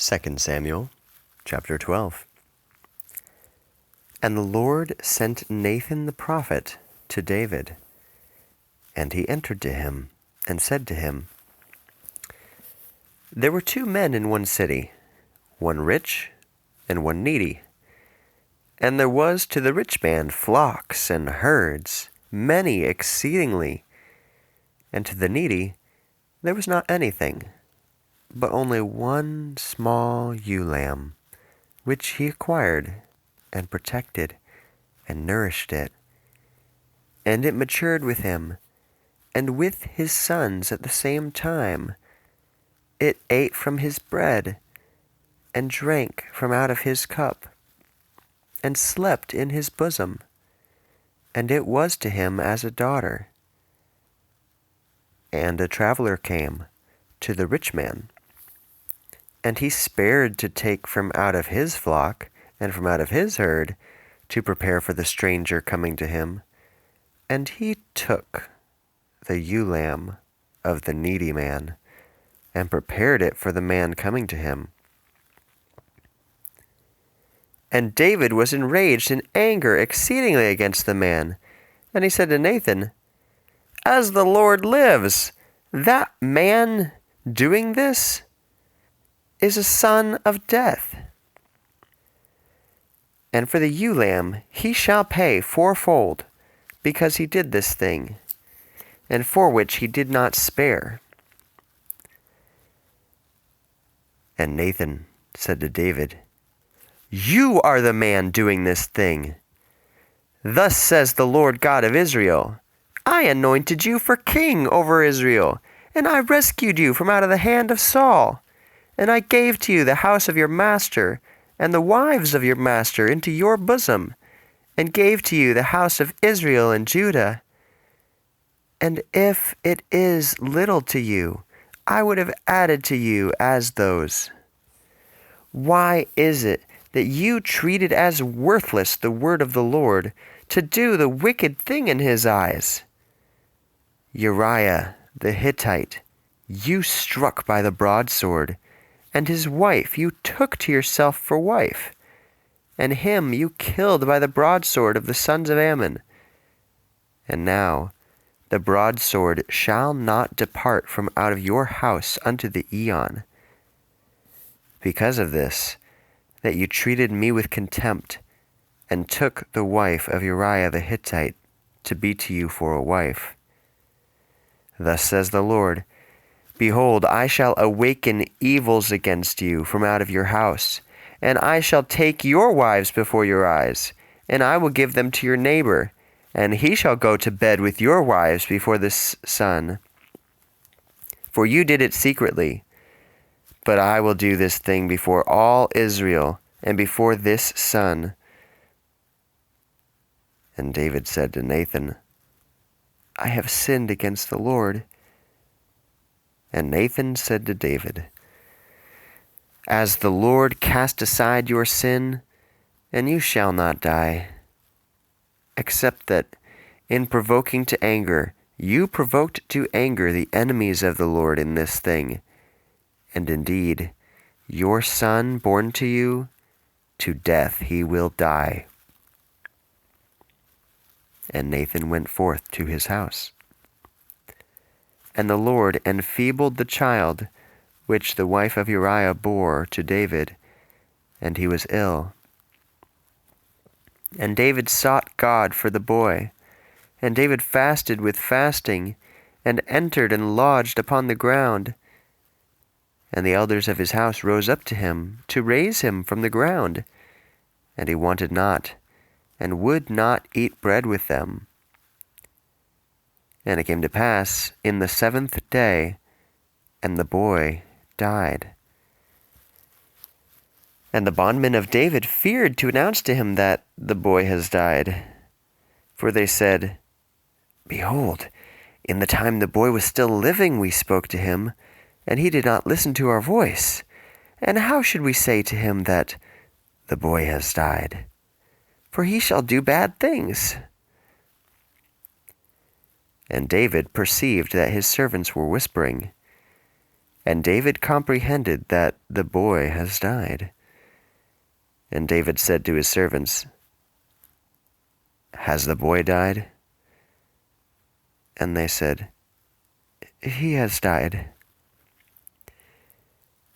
2 Samuel chapter 12. And the Lord sent Nathan the prophet to David, and he entered to him and said to him, There were 2 men in one city, one rich and one needy. And there was to the rich man flocks and herds, many exceedingly, and to the needy there was not anything, but only one small ewe lamb, which he acquired and protected and nourished it. And it matured with him, and with his sons at the same time. It ate from his bread, and drank from out of his cup, and slept in his bosom, and it was to him as a daughter. And a traveler came to the rich man, and he spared to take from out of his flock and from out of his herd to prepare for the stranger coming to him. And he took the ewe lamb of the needy man and prepared it for the man coming to him. And David was enraged in anger exceedingly against the man. And he said to Nathan, As the Lord lives, that man doing this is a son of death. And for the ewe lamb he shall pay 4-fold, because he did this thing, and for which he did not spare. And Nathan said to David, You are the man doing this thing. Thus says the Lord God of Israel, I anointed you for king over Israel, and I rescued you from out of the hand of Saul. And I gave to you the house of your master, and the wives of your master into your bosom, and gave to you the house of Israel and Judah. And if it is little to you, I would have added to you as those. Why is it that you treated as worthless the word of the Lord, to do the wicked thing in his eyes? Uriah the Hittite you struck by the broadsword, and his wife you took to yourself for wife, and him you killed by the broadsword of the sons of Ammon. And now the broadsword shall not depart from out of your house unto the aeon. Because of this, that you treated me with contempt, and took the wife of Uriah the Hittite to be to you for a wife. Thus says the Lord, Behold, I shall awaken evils against you from out of your house, and I shall take your wives before your eyes, and I will give them to your neighbor, and he shall go to bed with your wives before the sun. For you did it secretly, but I will do this thing before all Israel, and before this sun. And David said to Nathan, I have sinned against the Lord. And Nathan said to David, As the Lord cast aside your sin, and you shall not die, except that in provoking to anger, you provoked to anger the enemies of the Lord in this thing. And indeed, your son born to you, to death he will die. And Nathan went forth to his house. And the Lord enfeebled the child which the wife of Uriah bore to David, and he was ill. And David sought God for the boy, and David fasted with fasting, and entered and lodged upon the ground. And the elders of his house rose up to him to raise him from the ground, and he wanted not, and would not eat bread with them. And it came to pass in the 7th day, and the boy died. And the bondmen of David feared to announce to him that the boy has died. For they said, Behold, in the time the boy was still living we spoke to him, and he did not listen to our voice. And how should we say to him that the boy has died? For he shall do bad things. And David perceived that his servants were whispering, And David comprehended that the boy has died. And David said to his servants, "Has the boy died?" And they said, "He has died."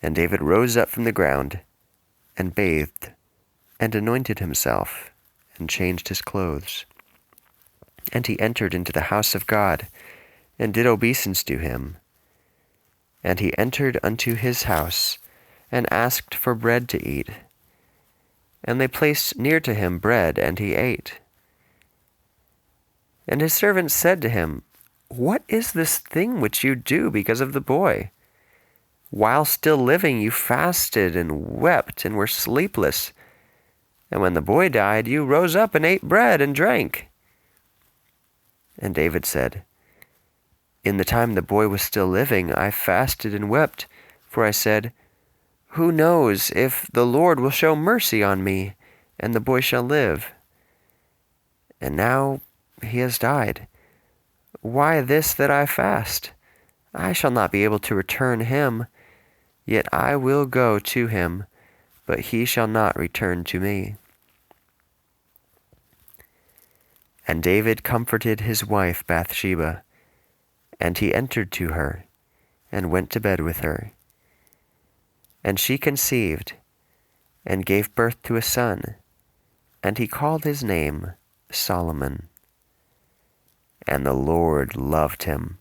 And David rose up from the ground, and bathed, and anointed himself, and changed his clothes. And he entered into the house of God, and did obeisance to him. And he entered unto his house, and asked for bread to eat. And they placed near to him bread, and he ate. And his servants said to him, "What is this thing which you do because of the boy? While still living you fasted and wept and were sleepless. And when the boy died, you rose up and ate bread and drank." And David said, "In the time the boy was still living, I fasted and wept, for I said, 'Who knows if the Lord will show mercy on me, and the boy shall live?' And now he has died. Why this that I fast? I shall not be able to return him. Yet I will go to him, but he shall not return to me." And David comforted his wife Bathsheba, and he entered to her, and went to bed with her. And she conceived, and gave birth to a son, and he called his name Solomon. And the Lord loved him.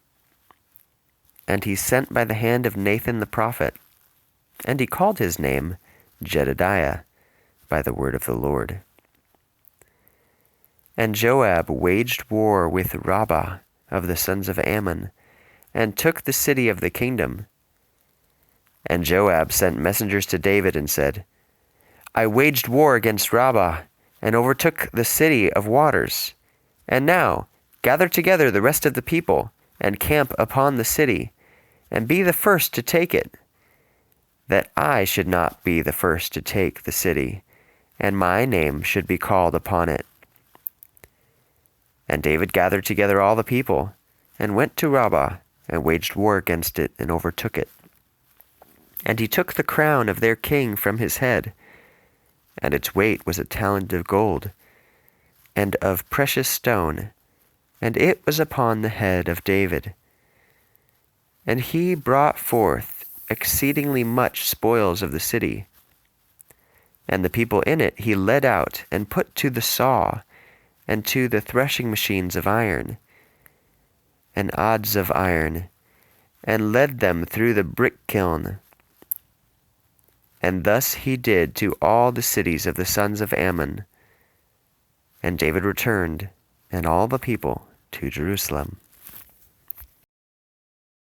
And he sent by the hand of Nathan the prophet, and he called his name Jedediah, by the word of the Lord. And Joab waged war with Rabbah of the sons of Ammon, and took the city of the kingdom. And Joab sent messengers to David and said, "I waged war against Rabbah, and overtook the city of waters. And now gather together the rest of the people, and camp upon the city, and be the first to take it, that I should not be the first to take the city, and my name should be called upon it." And David gathered together all the people, and went to Rabbah, and waged war against it, and overtook it. And he took the crown of their king from his head, and its weight was a talent of gold, and of precious stone, and it was upon the head of David. And he brought forth exceedingly much spoils of the city. And the people in it he led out, and put to the saw, and to the threshing machines of iron, and odds of iron, and led them through the brick kiln. And thus he did to all the cities of the sons of Ammon. And David returned, and all the people, to Jerusalem.